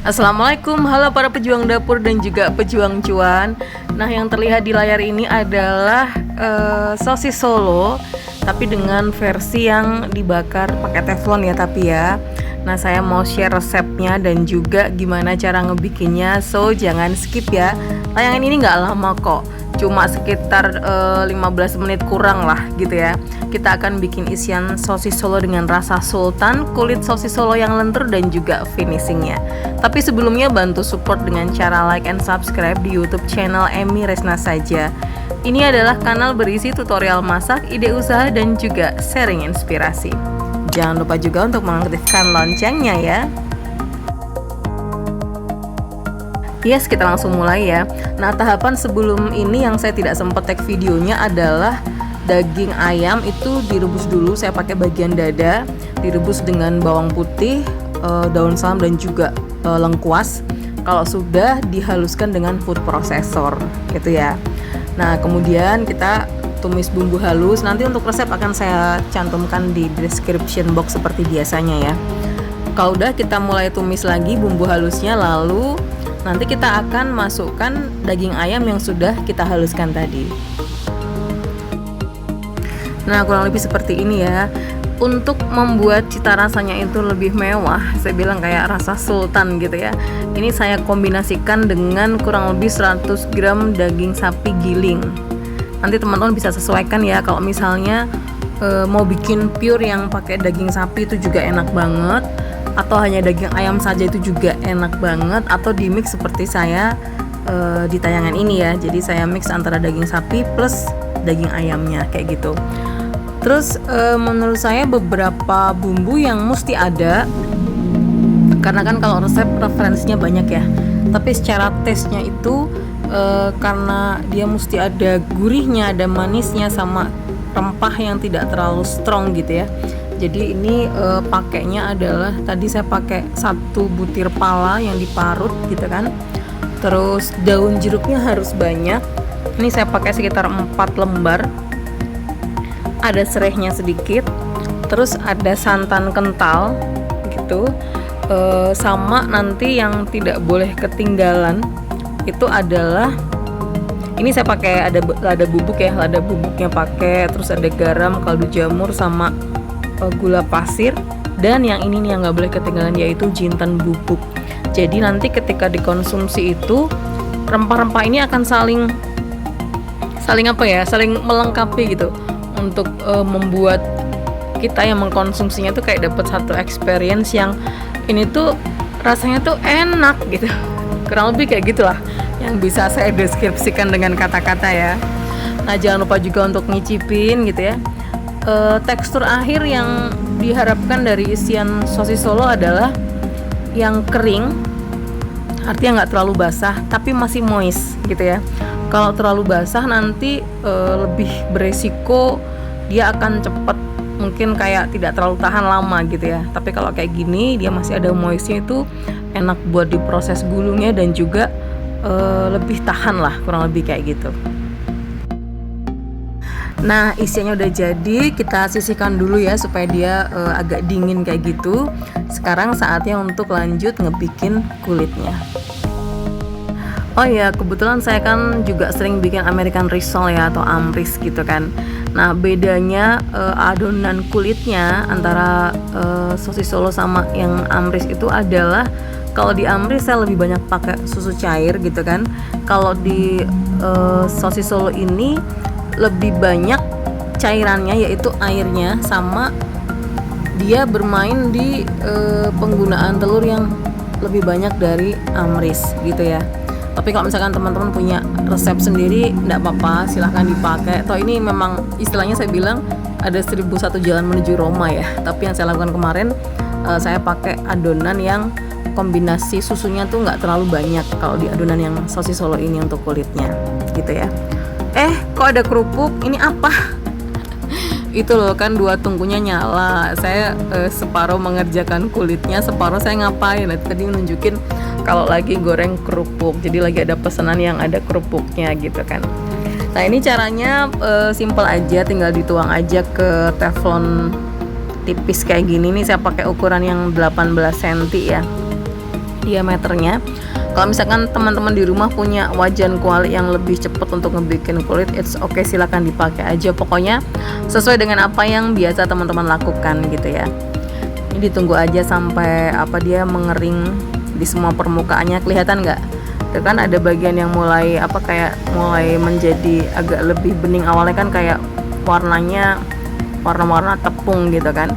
Assalamualaikum, halo para pejuang dapur dan juga pejuang cuan. Nah, yang terlihat di layar ini adalah sosis Solo, tapi dengan versi yang dibakar pakai teflon ya, tapi ya. Nah, saya mau share resepnya dan juga gimana cara ngebikinnya, so jangan skip ya. Tayangan ini nggak lama kok, cuma sekitar 15 menit kurang lah gitu ya. Kita akan bikin isian sosis Solo dengan rasa sultan, kulit sosis Solo yang lentur dan juga finishingnya. Tapi sebelumnya bantu support dengan cara like and subscribe di YouTube channel Emi Resna saja. Ini adalah kanal berisi tutorial masak, ide usaha dan juga sharing inspirasi. Jangan lupa juga untuk mengaktifkan loncengnya ya. Yes, kita langsung mulai ya. Nah, tahapan sebelum ini yang saya tidak sempat tag videonya adalah daging ayam itu direbus dulu. Saya pakai bagian dada, direbus dengan bawang putih, daun salam dan juga lengkuas. Kalau sudah dihaluskan dengan food processor gitu ya. Nah, kemudian kita tumis bumbu halus. Nanti untuk resep akan saya cantumkan di description box seperti biasanya ya. Kalau udah, kita mulai tumis lagi bumbu halusnya, lalu nanti kita akan masukkan daging ayam yang sudah kita haluskan tadi. Nah, kurang lebih seperti ini ya. Untuk membuat cita rasanya itu lebih mewah, saya bilang kayak rasa sultan gitu ya. Ini saya kombinasikan dengan kurang lebih 100 gram daging sapi giling. Nanti teman-teman bisa sesuaikan ya. Kalau misalnya mau bikin pure yang pakai daging sapi itu juga enak banget, atau hanya daging ayam saja itu juga enak banget, atau di mix seperti saya di tayangan ini ya. Jadi saya mix antara daging sapi plus daging ayamnya kayak gitu. Terus menurut saya beberapa bumbu yang mesti ada, karena kan kalau resep referensinya banyak ya, tapi secara taste-nya itu karena dia mesti ada gurihnya, ada manisnya, sama rempah yang tidak terlalu strong gitu ya. Jadi ini pakainya adalah, tadi saya pakai 1 butir pala yang diparut gitu kan. Terus daun jeruknya harus banyak. Ini saya pakai sekitar 4 lembar. Ada serehnya sedikit, terus ada santan kental gitu, sama nanti yang tidak boleh ketinggalan itu adalah, ini saya pakai ada lada bubuk ya, lada bubuknya pakai, terus ada garam, kaldu jamur, sama gula pasir, dan yang ini nih yang nggak boleh ketinggalan yaitu jinten bubuk. Jadi nanti ketika dikonsumsi itu rempah-rempah ini akan saling apa ya, saling melengkapi gitu, untuk membuat kita yang mengkonsumsinya tuh kayak dapat satu experience yang ini tuh rasanya tuh enak gitu. Kurang lebih kayak gitulah yang bisa saya deskripsikan dengan kata-kata ya. Nah, jangan lupa juga untuk ngicipin gitu ya. Tekstur akhir yang diharapkan dari isian sosis Solo adalah yang kering, artinya nggak terlalu basah tapi masih moist gitu ya. Kalau terlalu basah nanti lebih beresiko dia akan cepat, mungkin kayak tidak terlalu tahan lama gitu ya. Tapi kalau kayak gini dia masih ada moistnya, itu enak buat diproses gulungnya dan juga lebih tahan lah, kurang lebih kayak gitu. Nah, isiannya udah jadi, kita sisihkan dulu ya supaya dia agak dingin kayak gitu. Sekarang saatnya untuk lanjut ngebikin kulitnya. Oh iya, kebetulan saya kan juga sering bikin American risol ya, atau amris gitu kan. Nah, bedanya adonan kulitnya antara sosis Solo sama yang amris itu adalah, kalau di amris saya lebih banyak pakai susu cair gitu kan. Kalau di sosis Solo ini lebih banyak cairannya, yaitu airnya, sama dia bermain di penggunaan telur yang lebih banyak dari amris gitu ya. Tapi kalau misalkan teman-teman punya resep sendiri, enggak apa-apa, silahkan dipakai. Toh ini memang istilahnya saya bilang ada 1001 jalan menuju Roma ya. Tapi yang saya lakukan kemarin, saya pakai adonan yang kombinasi susunya tuh nggak terlalu banyak kalau di adonan yang sosis Solo ini untuk kulitnya gitu ya. Kok ada kerupuk? Ini apa? Itu loh kan, 2 tungkunya nyala. Saya separuh mengerjakan kulitnya, separuh saya ngapain? Tadi nunjukin kalau lagi goreng kerupuk. Jadi lagi ada pesanan yang ada kerupuknya gitu kan. Nah, ini caranya simple aja, tinggal dituang aja ke teflon tipis kayak gini. Nih saya pakai ukuran yang 18 cm ya. diameternya. Kalau misalkan teman-teman di rumah punya wajan kuali yang lebih cepat untuk ngebikin kulit, it's okay, silahkan dipakai aja. Pokoknya sesuai dengan apa yang biasa teman-teman lakukan gitu ya. Ini ditunggu aja sampai dia mengering di semua permukaannya. Kelihatan nggak? Itu kan ada bagian yang mulai mulai menjadi agak lebih bening. Awalnya kan kayak warnanya warna-warna tepung gitu kan.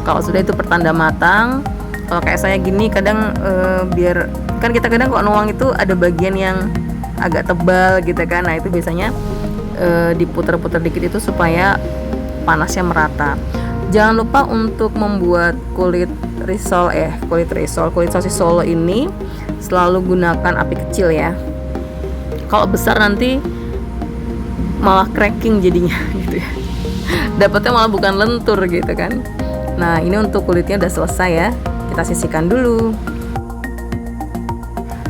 Kalau sudah itu pertanda matang. Kalau kayak saya gini kadang biar kan kita kadang kok nuang itu ada bagian yang agak tebal gitu kan. Nah itu biasanya diputar-putar dikit itu supaya panasnya merata. Jangan lupa untuk membuat kulit sosis Solo ini selalu gunakan api kecil ya. Kalau besar nanti malah cracking jadinya gitu ya. Dapatnya malah bukan lentur gitu kan. Nah ini untuk kulitnya udah selesai ya. Kita sisihkan dulu.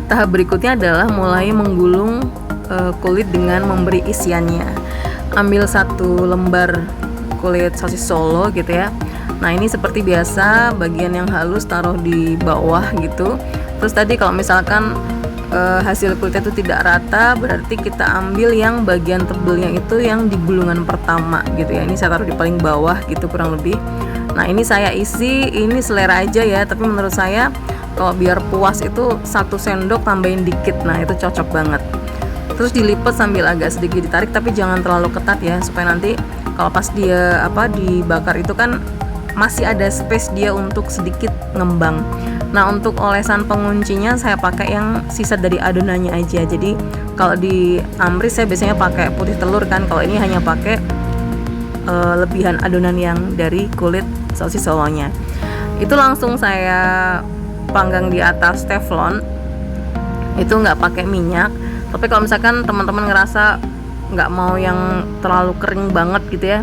Tahap berikutnya adalah mulai menggulung kulit dengan memberi isiannya. Ambil 1 lembar kulit sosis Solo gitu ya. Nah ini seperti biasa, bagian yang halus taruh di bawah gitu. Terus tadi kalau misalkan hasil kulitnya itu tidak rata, berarti kita ambil yang bagian tebelnya itu yang di gulungan pertama gitu ya. Ini saya taruh di paling bawah gitu kurang lebih. Nah ini saya isi, ini selera aja ya, tapi menurut saya kalau biar puas itu 1 sendok tambahin dikit. Nah itu cocok banget. Terus dilipat sambil agak sedikit ditarik, tapi jangan terlalu ketat ya, supaya nanti kalau pas dia dibakar itu kan masih ada space dia untuk sedikit ngembang. Nah untuk olesan penguncinya saya pakai yang sisa dari adonannya aja. Jadi kalau di amris saya biasanya pakai putih telur kan, kalau ini hanya pakai lebihan adonan yang dari kulit sosis Solonya. Itu langsung saya panggang di atas teflon, itu nggak pakai minyak. Tapi kalau misalkan teman-teman ngerasa nggak mau yang terlalu kering banget gitu ya,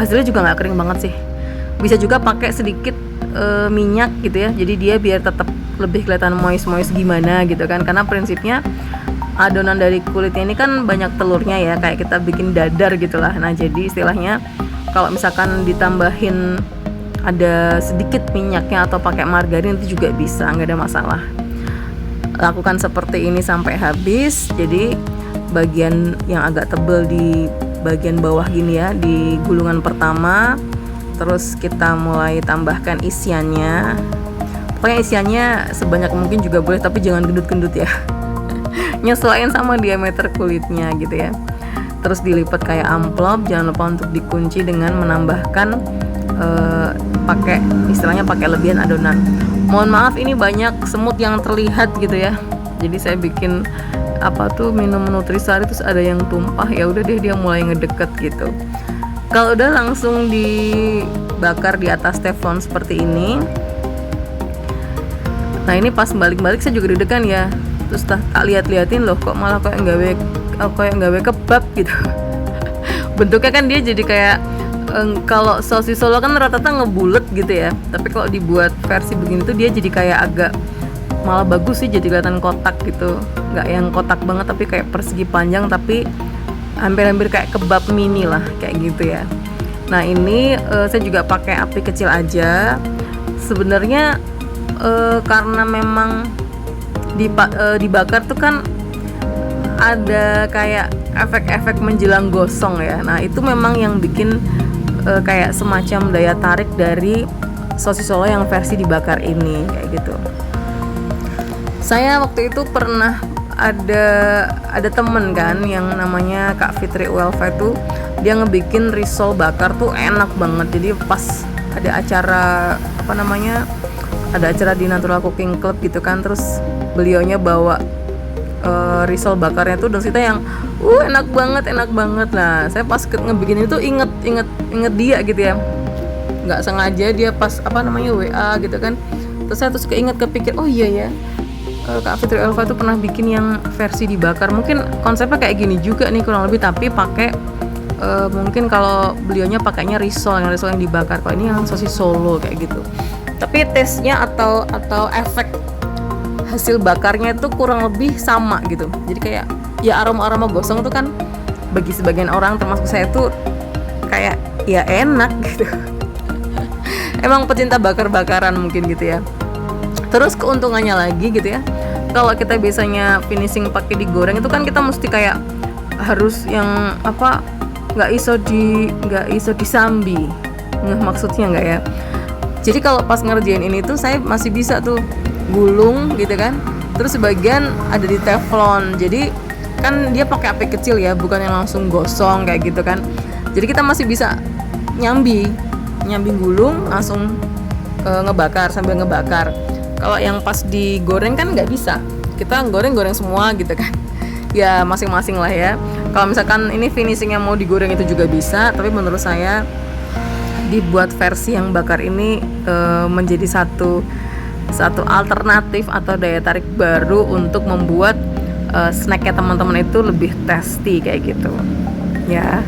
hasilnya juga nggak kering banget sih, bisa juga pakai sedikit minyak gitu ya, jadi dia biar tetap lebih kelihatan moist gimana gitu kan. Karena prinsipnya adonan dari kulitnya ini kan banyak telurnya ya, kayak kita bikin dadar gitulah. Nah jadi istilahnya kalau misalkan ditambahin ada sedikit minyaknya atau pakai margarin itu juga bisa, nggak ada masalah. Lakukan seperti ini sampai habis. Jadi bagian yang agak tebal di bagian bawah gini ya, di gulungan pertama, terus kita mulai tambahkan isiannya. Pokoknya isiannya sebanyak mungkin juga boleh, tapi jangan gendut-gendut ya. Nyesuaiin sama diameter kulitnya gitu ya. Terus dilipat kayak amplop. Jangan lupa untuk dikunci dengan menambahkan pakai lebihan adonan. Mohon maaf ini banyak semut yang terlihat gitu ya. Jadi saya bikin minum nutrisari terus ada yang tumpah, ya udah deh dia mulai ngedeket gitu. Kalau udah langsung dibakar di atas teflon seperti ini. Nah ini pas balik-balik saya juga deg-degan ya. Terus tak lihat-liatin loh, kok malah kayak nggawe kebab gitu. Bentuknya kan dia jadi kayak kalau sosis Solo kan rata-rata ngebulet gitu ya. Tapi kalau dibuat versi begini tuh dia jadi kayak agak malah bagus sih, jadi kelihatan kotak gitu. Nggak yang kotak banget tapi kayak persegi panjang, tapi hampir-hampir kayak kebab mini lah kayak gitu ya. Nah ini saya juga pakai api kecil aja. Sebenarnya karena memang dibakar tuh kan ada kayak efek-efek menjelang gosong ya. Nah itu memang yang bikin kayak semacam daya tarik dari sosis Solo yang versi dibakar ini kayak gitu. Saya waktu itu pernah ada temen kan yang namanya Kak Fitri Welfa itu, dia ngebikin risol bakar tuh enak banget. Jadi pas ada acara di Natural Cooking Club gitu kan, terus beliaunya bawa risol bakarnya tuh, dan kita yang enak banget. Nah saya pas ngebikin itu inget dia gitu ya, nggak sengaja dia pas WA gitu kan, terus saya kepikir oh iya ya, Kak Fitri Elva tuh pernah bikin yang versi dibakar. Mungkin konsepnya kayak gini juga nih kurang lebih, tapi pakai mungkin kalau beliaunya pakainya risol yang dibakar, kalau ini yang sosis Solo kayak gitu. Tapi taste-nya atau efek hasil bakarnya itu kurang lebih sama gitu. Jadi kayak ya aroma gosong tuh kan bagi sebagian orang termasuk saya tuh kayak ya enak gitu. Emang pecinta bakar-bakaran mungkin gitu ya. Terus keuntungannya lagi gitu ya, kalau kita biasanya finishing pakai digoreng itu kan kita mesti kayak harus yang apa, nggak iso disambi, maksudnya nggak ya. Jadi kalau pas ngerjain ini tuh saya masih bisa tuh gulung gitu kan, terus sebagian ada di teflon, jadi kan dia pakai api kecil ya, bukan yang langsung gosong kayak gitu kan. Jadi kita masih bisa nyambi gulung langsung ngebakar sambil ngebakar. Kalau yang pas digoreng kan nggak bisa, kita goreng semua gitu kan. Ya masing-masing lah ya. Kalau misalkan ini finishing yang mau digoreng itu juga bisa, tapi menurut saya dibuat versi yang bakar ini menjadi satu alternatif atau daya tarik baru untuk membuat snacknya teman-teman itu lebih tasty kayak gitu ya.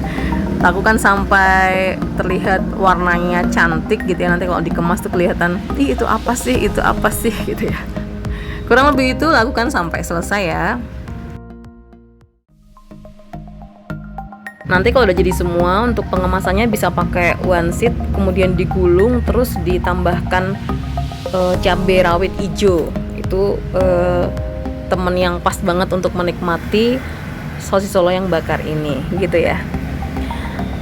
Lakukan sampai terlihat warnanya cantik gitu ya, nanti kalau dikemas tuh kelihatan itu apa sih gitu ya. Kurang lebih itu lakukan sampai selesai ya. Nanti kalau udah jadi semua, untuk pengemasannya bisa pakai one sheet, kemudian digulung terus ditambahkan cabai rawit hijau. Itu temen yang pas banget untuk menikmati sosis Solo yang bakar ini gitu ya.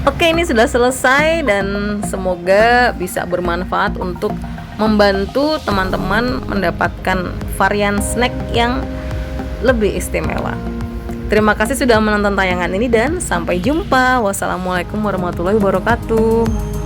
Oke, ini sudah selesai dan semoga bisa bermanfaat untuk membantu teman-teman mendapatkan varian snack yang lebih istimewa. Terima kasih sudah menonton tayangan ini dan sampai jumpa. Wassalamualaikum warahmatullahi wabarakatuh.